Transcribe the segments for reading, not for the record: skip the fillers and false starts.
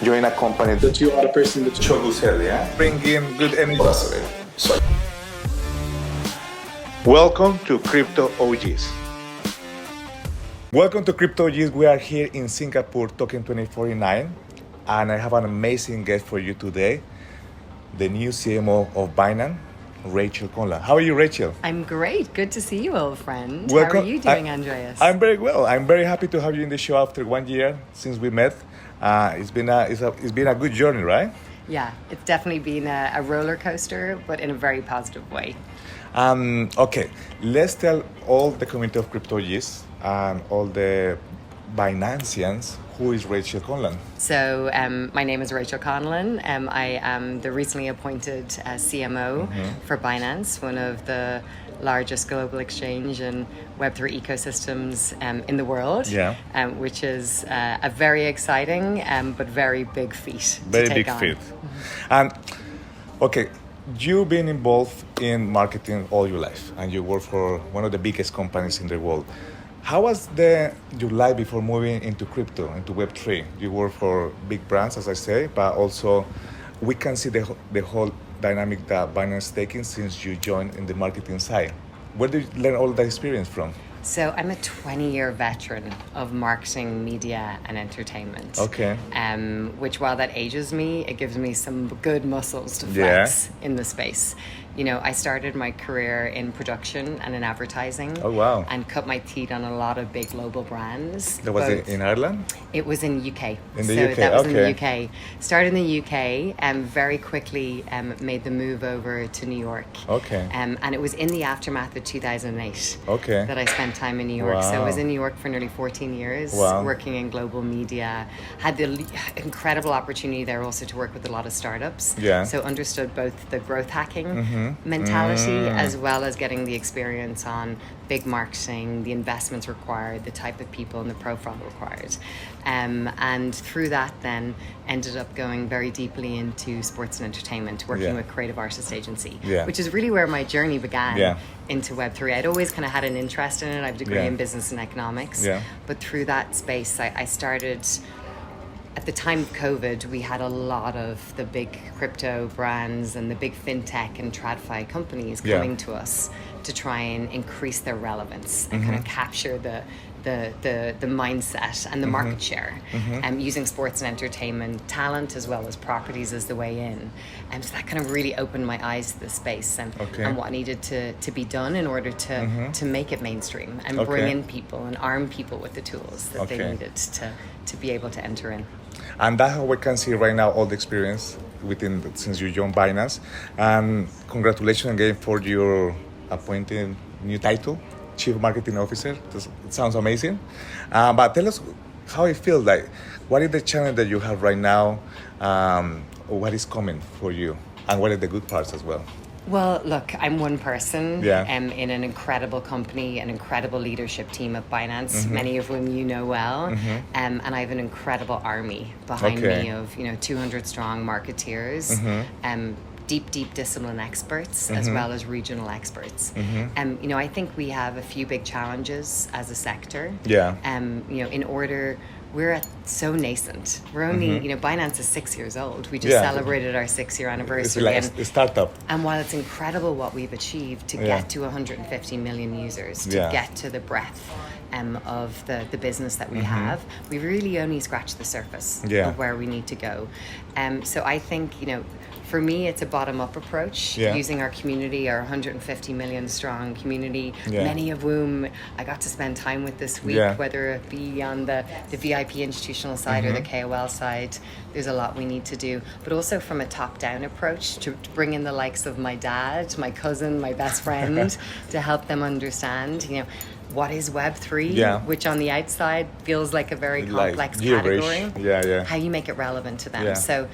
join a company that you are the person that you Chogu sell, yeah? Bring in good energy. So Welcome to Crypto OGs. Welcome to Crypto OGs. We are here in Singapore talking 2049, and I have an amazing guest for you today, the new CMO of Binance, Rachel Conlan. How are you, Rachel? I'm great. Good to see you, old friend. Welcome. How are you doing, Andreas? I'm very well. I'm very happy to have you in the show after 1 year since we met. It's been a good journey, right? Yeah, it's definitely been a roller coaster, but in a very positive way. Okay, let's tell all the community of CryptoGs and all the Binanceans who is Rachel Conlan. So my name is Rachel Conlan. I am the recently appointed CMO for Binance, one of the largest global exchange and Web3 ecosystems in the world, which is a very exciting but very big feat Very to take big on. feat. And okay, you've been involved in marketing all your life, and you work for one of the biggest companies in the world. How was your life before moving into crypto, into Web3? You work for big brands, as I say, but also we can see the whole dynamic that Binance is taking since you joined in the marketing side. Where did you learn all that experience from? So I'm a 20-year veteran of marketing, media, and entertainment. Okay. Which, while that ages me, it gives me some good muscles to flex in the space. You know, I started my career in production and in advertising. Oh, wow. And cut my teeth on a lot of big global brands. That was in Ireland? It was in UK. In the so UK, that was okay. in the UK. Started in the UK and very quickly made the move over to New York. Okay. And it was in the aftermath of 2008 Okay. that I spent time in New York. Wow. So I was in New York for nearly 14 years, Wow. working in global media. Had the incredible opportunity there also to work with a lot of startups. Yeah. So understood both the growth hacking mentality as well as getting the experience on big marketing, the investments required, the type of people and the profile required. And through that then ended up going very deeply into sports and entertainment, working with Creative Artist Agency, which is really where my journey began into Web3. I'd always kind of had an interest in it. I have a degree in business and economics. But through that space, I started... At the time of COVID, we had a lot of the big crypto brands and the big fintech and TradFi companies coming to us to try and increase their relevance and kind of capture the mindset and the market share, using sports and entertainment talent as well as properties as the way in. And so that kind of really opened my eyes to the space and what needed to be done in order to make it mainstream and bring in people and arm people with the tools that they needed to be able to enter in. And that's how we can see right now all the experience since you joined Binance. And congratulations again for your appointed new title, Chief Marketing Officer. It sounds amazing. But tell us how it feels like. What is the challenge that you have right now? What is coming for you? And what are the good parts as well? Well, look, I'm one person in an incredible company, an incredible leadership team at Binance, many of whom you know well, and I have an incredible army behind me of 200 strong marketeers, deep discipline experts as well as regional experts. I think we have a few big challenges as a sector. In order. We're so nascent. We're only, Binance is 6 years old. We just celebrated our 6-year anniversary. It's like a startup. And while it's incredible what we've achieved to get to 150 million users, to get to the breadth of the business that we have, we've really only scratched the surface of where we need to go. So I think, for me, it's a bottom-up approach, using our community, our 150 million strong community, many of whom I got to spend time with this week, whether it be on the VIP institutional side or the KOL side. There's a lot we need to do, but also from a top-down approach to bring in the likes of my dad, my cousin, my best friend, to help them understand, what is Web3, which on the outside feels like a very complex category. How you make it relevant to them. So,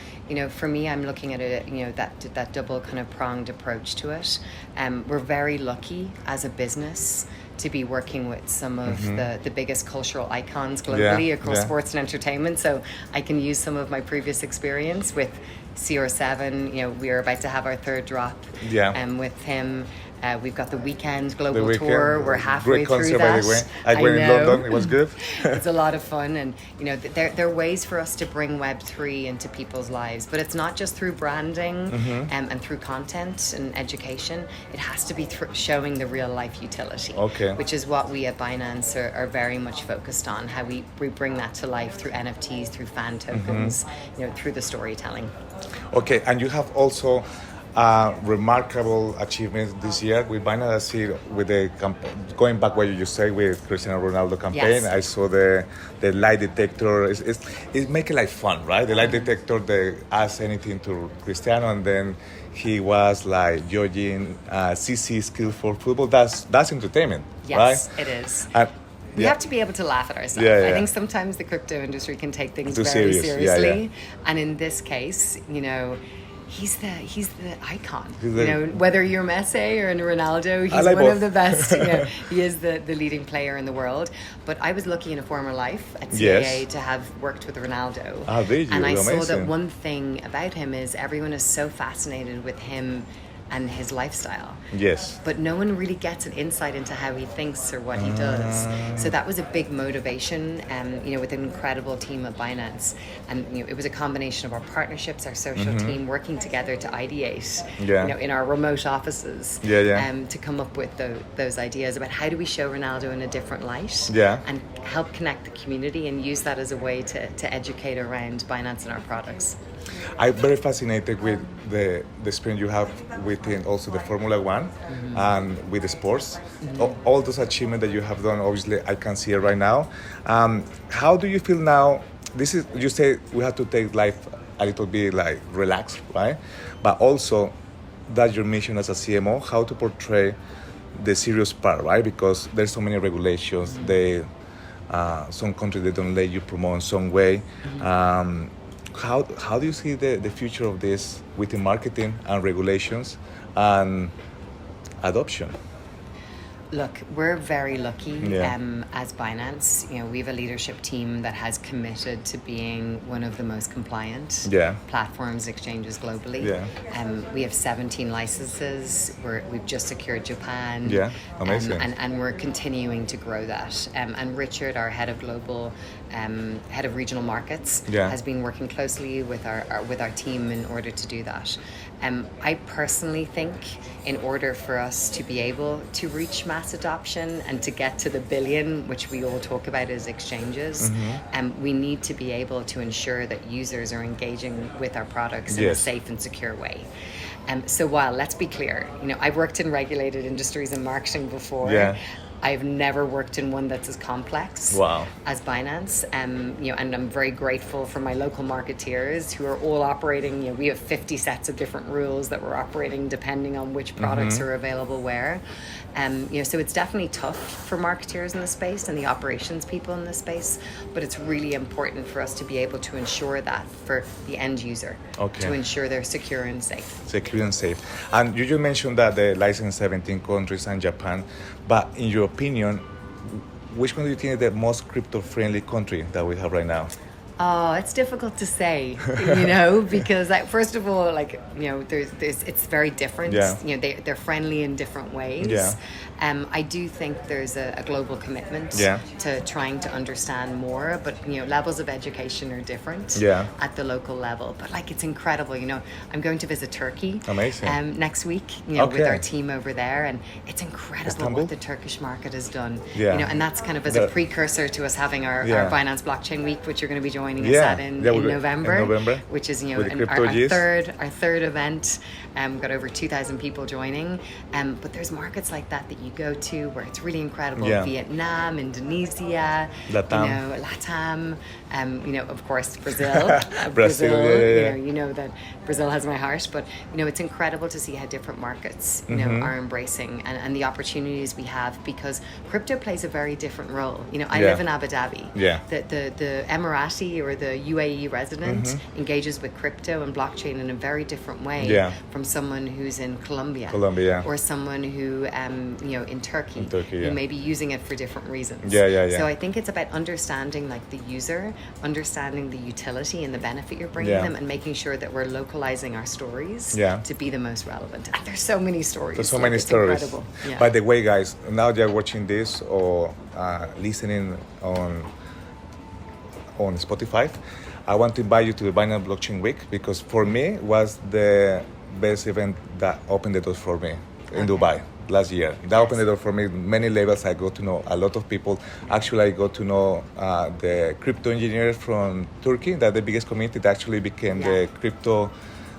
for me, I'm looking at it, that double kind of pronged approach to it. We're very lucky as a business to be working with some of the biggest cultural icons globally across sports and entertainment. So I can use some of my previous experience with CR7. We are about to have our third drop with him. We've got the weekend global The weekend, tour. We're halfway great through concert, by that. the way. I went in know. London. It was good. It's a lot of fun, and there are ways for us to bring Web3 into people's lives, but it's not just through branding and through content and education. It has to be showing the real life utility, which is what we at Binance are very much focused on. How we bring that to life through NFTs, through fan tokens, through the storytelling. Okay, and you have also remarkable achievements this year with Binance. I see with the going back what you just say with Cristiano Ronaldo campaign. Yes. I saw the lie detector. It's making life fun, right? The lie detector, they ask anything to Cristiano, and then he was like judging CC skills for football. That's entertainment, yes, right? It is. We have to be able to laugh at ourselves. Yeah. I think sometimes the crypto industry can take things Too very serious. seriously. And in this case, he's the icon. Whether you're Messi or Ronaldo, he's like one both. of the best. He is the leading player in the world. But I was lucky in a former life at CAA to have worked with Ronaldo. Did you? And I Amazing. saw that one thing about him is everyone is so fascinated with him and his lifestyle. Yes. But no one really gets an insight into how he thinks or what he does. So that was a big motivation, with an incredible team at Binance. And it was a combination of our partnerships, our social team working together to ideate, in our remote offices, to come up with those ideas about how do we show Ronaldo in a different light, and help connect the community and use that as a way to educate around Binance and our products. I'm very fascinated with the experience you have within also the Formula One and with the sports. All those achievements that you have done, obviously, I can see it right now. How do you feel now? You say we have to take life a little bit like relaxed, right? But also, that's your mission as a CMO, how to portray the serious part, right? Because there's so many regulations. Some countries, they don't let you promote in some way. How do you see the future of this within marketing and regulations and adoption? Look, we're very lucky as Binance. We have a leadership team that has committed to being one of the most compliant platforms, exchanges globally. We have 17 licenses. We've just secured Japan. Amazing. And we're continuing to grow that. And Richard, our head of head of regional markets, has been working closely with our team in order to do that. I personally think in order for us to be able to reach mass adoption and to get to the billion, which we all talk about as exchanges, we need to be able to ensure that users are engaging with our products in a safe and secure way. So while, let's be clear, I've worked in regulated industries and marketing before. I've never worked in one that's as complex as Binance. And I'm very grateful for my local marketeers who are all operating. We have 50 sets of different rules that we're operating depending on which products are available where. So it's definitely tough for marketeers in the space and the operations people in the space, but it's really important for us to be able to ensure that for the end user, to ensure they're secure and safe. Secure and safe. And you just mentioned that the license 17 countries and Japan, but in your opinion, which one do you think is the most crypto-friendly country that we have right now? Oh, it's difficult to say, because first of all, it's very different. They're friendly in different ways. I do think there's a global commitment to trying to understand more, but levels of education are different at the local level. But it's incredible. I'm going to visit Turkey next week. With our team over there, and it's incredible Istanbul? what the Turkish market has done. And that's kind of as a precursor to us having our Binance Blockchain Week, which you're going to be joining us at in November, which is our third event. Got over 2,000 people joining, but there's markets like that you go to where it's really incredible. Vietnam, Indonesia, LATAM, of course Brazil. Brazil, that Brazil has my heart, but it's incredible to see how different markets are embracing and the opportunities we have, because crypto plays a very different role. I live in Abu Dhabi. The Emirati or the UAE resident engages with crypto and blockchain in a very different way from someone who's in Colombia. Or someone who in Turkey, who may be using it for different reasons. So I think it's about understanding the user understanding the utility and the benefit you're bringing Yeah. them, and making sure that we're localizing our stories Yeah. to be the most relevant. And there's so many stories. There's so like, many it's stories. incredible. Yeah. By the way, guys, now you're watching this or listening on Spotify, I want to invite you to the Binance Blockchain Week, because for me was the best event that opened the doors for me in Dubai last year. That opened the door for me many levels. I got to know a lot of people. Actually, I got to know the crypto engineers from Turkey, that the biggest community that actually became the crypto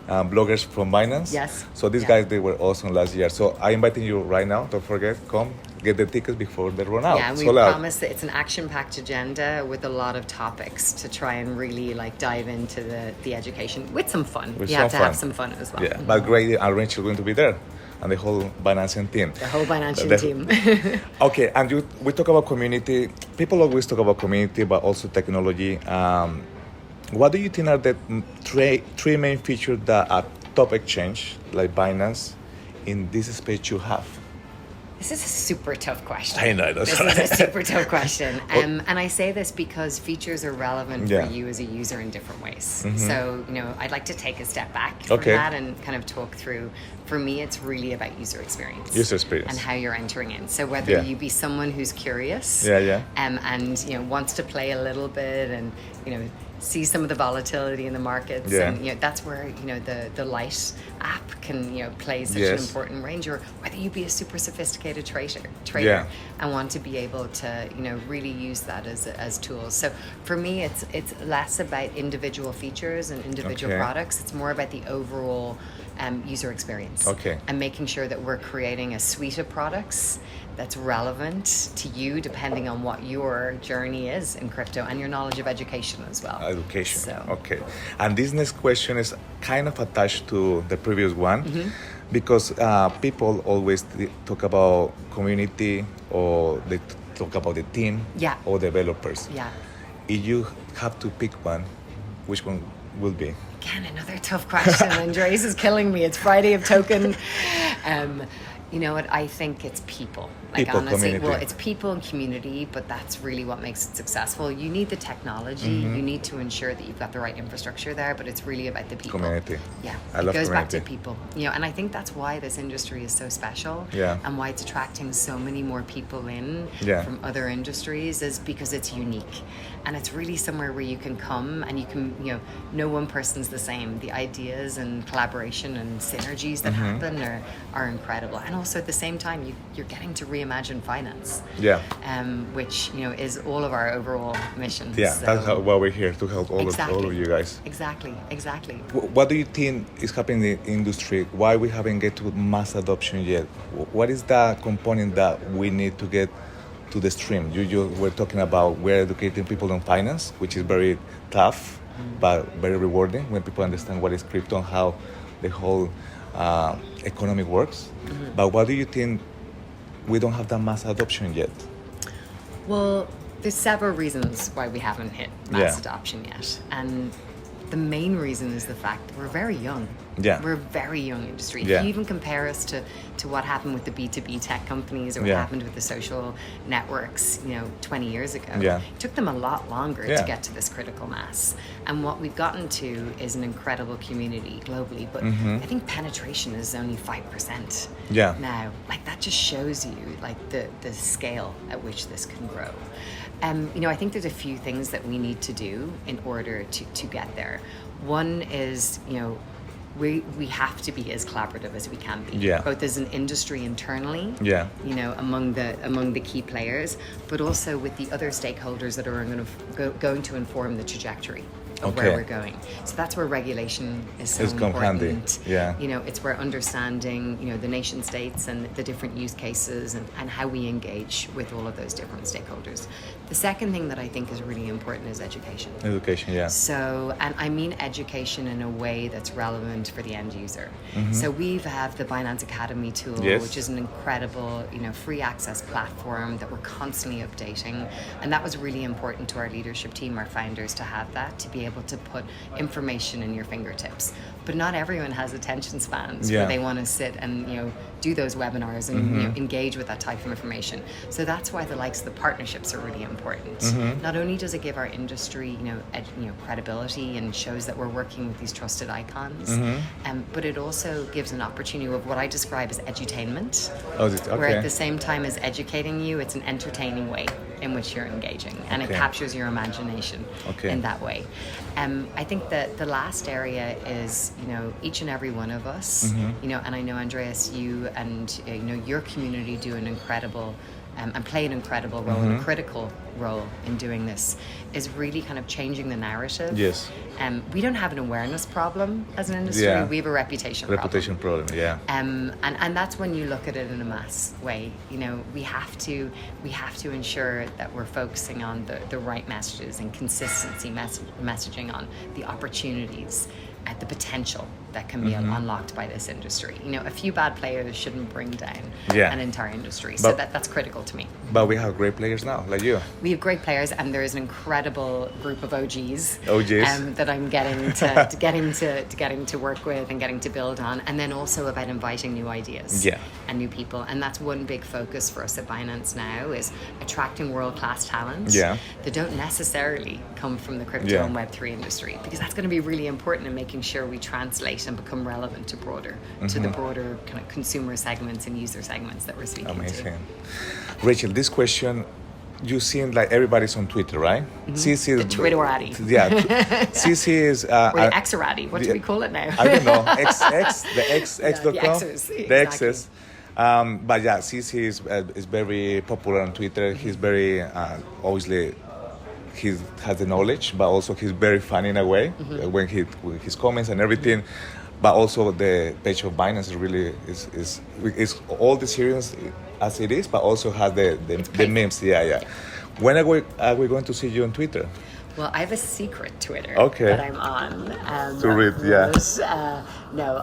bloggers from Binance. Yes. So these guys, they were awesome last year. So I'm inviting you right now. Don't forget, come get the tickets before they run out. Yeah, and we Sold out. promise that it's an action-packed agenda with a lot of topics to try and really like dive into the education with some fun. With You some have to have fun. some fun as well. Yeah, but great, and Rachel going to be there, and the whole Binance team. The whole Binance The- team. Okay, and we talk about community. People always talk about community, but also technology. What do you think are the three main features that a top exchange like Binance in this space you have? This is a super tough question. I know, that's This right. is a super tough question. And I say this because features are relevant Yeah. for you as a user in different ways. So, I'd like to take a step back from Okay. that and kind of talk through, for me, it's really about user experience. User experience. And how you're entering in. So whether Yeah. you be someone who's curious Yeah. and wants to play a little bit and, see some of the volatility in the markets, Yeah. and that's where the Light app can play such an Yes. important range, or whether you be a super sophisticated trader Yeah. and want to be able to really use that as tools. So for me, it's less about individual features and individual Okay. products. It's more about the overall user experience. Okay. And making sure that we're creating a suite of products that's relevant to you depending on what your journey is in crypto and your knowledge of education as well. Education. So. Okay. And this next question is kind of attached to the previous one, because people always talk about community, or they talk about the team, Yeah. or developers. Yeah. If you have to pick one, which one will be? Again, another tough question. Andres is killing me. It's Friday of Token. You know what? I think it's people. People, honestly, community. well, it's people and community, but that's really what makes it successful. You need the technology. You need to ensure that you've got the right infrastructure there, but it's really about the people. Community. Yeah, I love it goes back to community. people. And I think that's why this industry is so special. Yeah. And why it's attracting so many more people in Yeah. from other industries, is because it's unique, and it's really somewhere where you can come and you can, no one person's the same. The ideas and collaboration and synergies that happen are incredible, and also at the same time you're getting to reimagine finance. Yeah. Which is all of our overall mission. Yeah, So- that's why we're here, to help all of you guys. Exactly. What do you think is happening in the industry? Why we haven't get to mass adoption yet? What is the component that we need to get to the stream? You were talking about we're educating people on finance, which is very tough, but very rewarding when people understand what is crypto and how the whole economy works. But what do you think we don't have that mass adoption yet? Well, there's several reasons why we haven't hit mass Yeah. adoption yet. And the main reason is the fact that we're very young. Yeah. We're a very young industry. Yeah. If you even compare us to what happened with the B2B tech companies, or what Yeah. happened with the social networks, 20 years ago, Yeah. it took them a lot longer Yeah. to get to this critical mass. And what we've gotten to is an incredible community globally, but I think penetration is only 5%. Yeah. Now, that just shows you the scale at which this can grow. I think there's a few things that we need to do in order to get there. One is, we have to be as collaborative as we can be, Yeah. both as an industry internally, Yeah. among the key players, but also with the other stakeholders that are going to inform the trajectory of Okay. where we're going. So that's where regulation is so It's come handy. important. Yeah. It's where understanding, the nation states and the different use cases and how we engage with all of those different stakeholders. The second thing that I think is really important is education. Education, yeah. So, and I mean education in a way that's relevant for the end user. So we have the Binance Academy tool, Yes. which is an incredible, free access platform that we're constantly updating. And that was really important to our leadership team, our founders, to have that, to be able able to put information in your fingertips. But not everyone has attention spans Yeah. where they want to sit and do those webinars and engage with that type of information. So that's why the likes of the partnerships are really important. Not only does it give our industry credibility and shows that we're working with these trusted icons, but it also gives an opportunity of what I describe as edutainment, where at the same time as educating you, it's an entertaining way in which you're engaging, and it captures your imagination in that way. I think that the last area is, each and every one of us, and I know, Andreas, you and your community do an incredible and play an incredible role, and a critical role in doing this, is really kind of changing the narrative. Yes. We don't have an awareness problem as an industry. Yeah. We have a reputation problem. Yeah. And that's when you look at it in a mass way. We have to ensure that we're focusing on the right messages and consistency messaging on the opportunities at the potential that can be unlocked by this industry. A few bad players shouldn't bring down an entire industry. So that's critical to me. But we have great players now, like you. We have great players, and there is an incredible group of OGs. That I'm getting to work with and getting to build on, and then also about inviting new ideas and new people. And that's one big focus for us at Binance now, is attracting world-class talent that don't necessarily come from the crypto and Web3 industry, because that's going to be really important in making sure we translate and become relevant to the broader kind of consumer segments and user segments that we're speaking to. Rachel, this question, you seem like everybody's on Twitter, right? CC is the Twitterati. Yeah, CC is... or the Xerati. What do we call it now? I don't know. X.com? The X's. The X's. But yeah, CC is very popular on Twitter. He's very, obviously, he has the knowledge, but also he's very funny in a way when with his comments and everything. But also the page of Binance is really is all the serious as it is, but also has the memes. Yeah. When are we going to see you on Twitter? Well, I have a secret Twitter that I'm on. To read, No,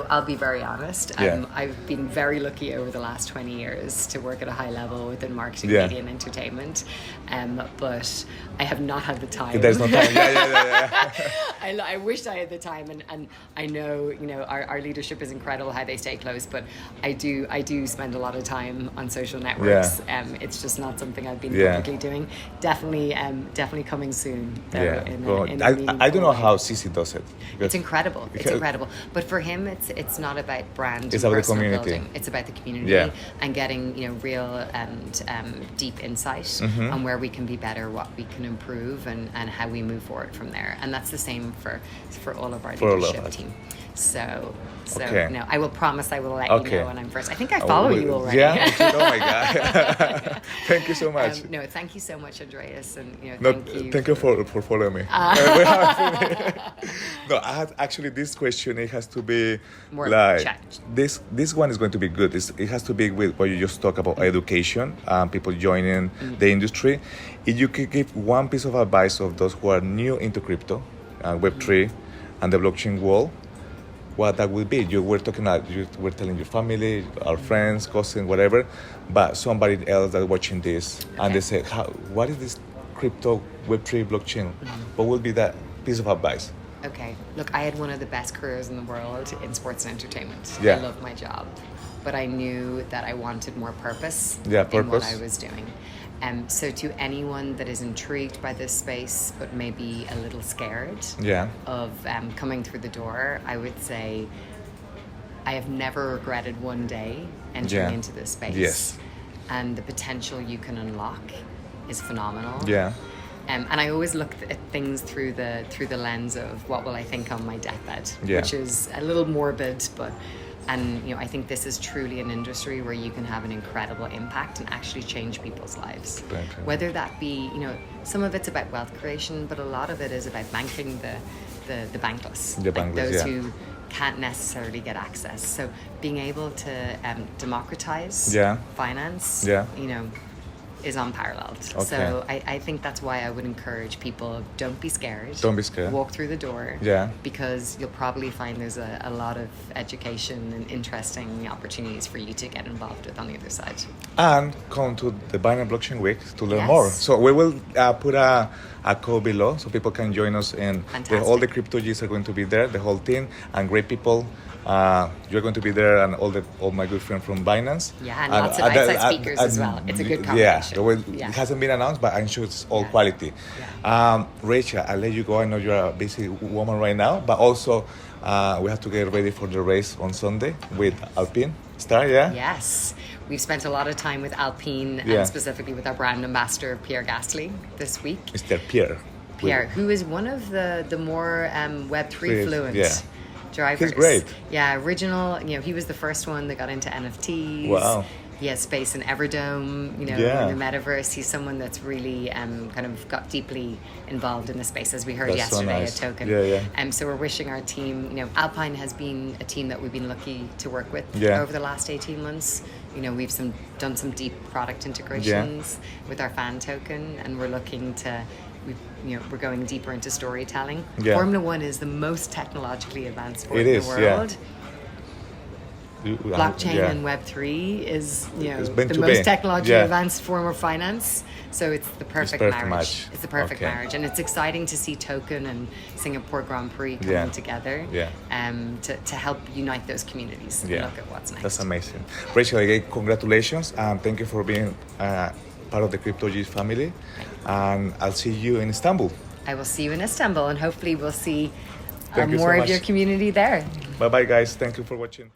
I'll be very honest. Yeah. I've been very lucky over the last 20 years to work at a high level within marketing, media, and entertainment. But I have not had the time. There's no time. Yeah. I wish I had the time, and I know, our leadership is incredible how they stay close, but I do spend a lot of time on social networks. It's just not something I've been publicly doing. Definitely coming soon. Though, I don't know how CC does it. It's incredible. It's incredible. But for him, it's not about brand. It's and about the personal community. building. It's about the community and getting real and deep insight on where we can be better, what we can improve, and how we move forward from there. And that's the same for all of our leadership team. So no, I will promise I will let you know when I'm first. I think I follow you already. Yeah, oh my God. Thank you so much. No, thank you so much, Andreas, and thank you for following me. No, I had actually this question. It has to be more like chat. This one is going to be good. It has to be with what you just talked about, education, people joining the industry. If you could give one piece of advice of those who are new into crypto, Web3, and the blockchain world, what that would be. You were telling your family, our friends, cousins, whatever, but somebody else that's watching this and they say, what is this crypto Web3 blockchain? What would be that piece of advice? Okay, look, I had one of the best careers in the world in sports and entertainment. Yeah. I love my job, but I knew that I wanted more purpose in what I was doing. So to anyone that is intrigued by this space, but maybe a little scared of coming through the door, I would say I have never regretted one day entering into this space. Yes. And the potential you can unlock is phenomenal. Yeah. And I always look at things through the lens of what will I think on my deathbed, which is a little morbid, but. And I think this is truly an industry where you can have an incredible impact and actually change people's lives. Okay. Whether that be, some of it's about wealth creation, but a lot of it is about banking the bankless, those who can't necessarily get access. So being able to democratize finance, is unparalleled. Okay. So I think that's why I would encourage people, don't be scared. Don't be scared. Walk through the door. Yeah. Because you'll probably find there's a lot of education and interesting opportunities for you to get involved with on the other side. And come to the Binance Blockchain Week to learn Yes. more. So we will put a code below so people can join us. And all the crypto G's are going to be there, the whole team, and great people. You're going to be there, and all my good friends from Binance. Yeah, and lots of outside speakers as well. It's a good combination. Yeah, it hasn't been announced, but I'm sure it's all quality. Yeah. Rachel, I'll let you go. I know you're a busy woman right now, but also we have to get ready for the race on Sunday with Alpine Star, yeah? Yes. We've spent a lot of time with Alpine and specifically with our brand ambassador, Pierre Gasly, this week. Mr. Pierre. Pierre, who is one of the more Web3 fluent drivers. He's great. Yeah, original. He was the first one that got into NFTs. Wow. He has space in Everdome, in the metaverse. He's someone that's really kind of got deeply involved in the space, as we heard yesterday at Token. So we're wishing our team, Alpine has been a team that we've been lucky to work with over the last 18 months. We've done some deep product integrations with our fan token, and we're looking to, we're going deeper into storytelling. Formula One is the most technologically advanced sport in the world. Blockchain and Web3 is the most technologically advanced form of finance. So it's the perfect marriage. It's the perfect marriage, and it's exciting to see Token and Singapore Grand Prix coming together to help unite those communities and look at what's next. That's amazing. Rachel, again, congratulations, and thank you for being part of the Crypto G's family. And I'll see you in Istanbul. I will see you in Istanbul, and hopefully we'll see Thank you more so of your much. community there. Bye-bye, guys. Thank you for watching.